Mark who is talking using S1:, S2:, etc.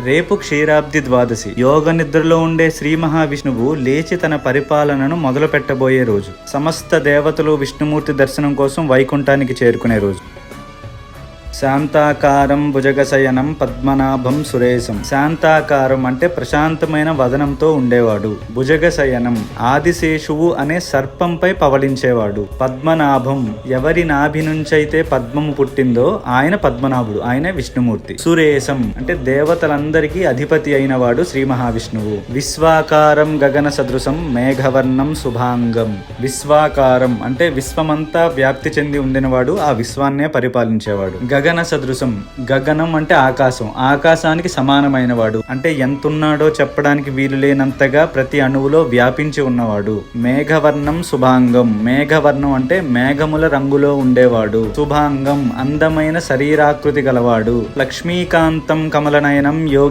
S1: రేపు క్షీరాబ్ది ద్వాదశి. యోగ నిద్రలో ఉండే శ్రీ మహావిష్ణువు లేచి తన పరిపాలనను మొదలు పెట్టబోయే రోజు. సమస్త దేవతలు విష్ణుమూర్తి దర్శనం కోసం వైకుంఠానికి చేరుకునే రోజు. శాంతాకారం భుజగశయనం పద్మనాభం సురేశం. శాంతాకారం అంటే ప్రశాంతమైన వదనంతో ఉండేవాడు. భుజగశయనం ఆదిశేషువు అనే సర్పంపై పవళించేవాడు. పద్మనాభం ఎవరి నాభి నుంచైతే పద్మము పుట్టిందో ఆయన పద్మనాభుడు, ఆయనే విష్ణుమూర్తి. సురేశం అంటే దేవతలందరికీ అధిపతి అయిన వాడు శ్రీ మహావిష్ణువు. విశ్వాకారం గగన సదృశం మేఘవర్ణం శుభాంగం. విశ్వాకారం అంటే విశ్వమంతా వ్యాప్తి చెంది ఉండినవాడు, ఆ విశ్వాన్నే పరిపాలించేవాడు. గగన సదృశం, గగనం అంటే ఆకాశం, ఆకాశానికి సమానమైన వాడు అంటే ఎంతున్నాడో చెప్పడానికి వీలు లేనంతగా ప్రతి అణువులో వ్యాపించి ఉన్నవాడు. మేఘవర్ణం శుభాంగం, మేఘవర్ణం అంటే మేఘముల రంగులో ఉండేవాడు. శుభాంగం అందమైన శరీరాకృతి గలవాడు. లక్ష్మీకాంతం కమలనయనం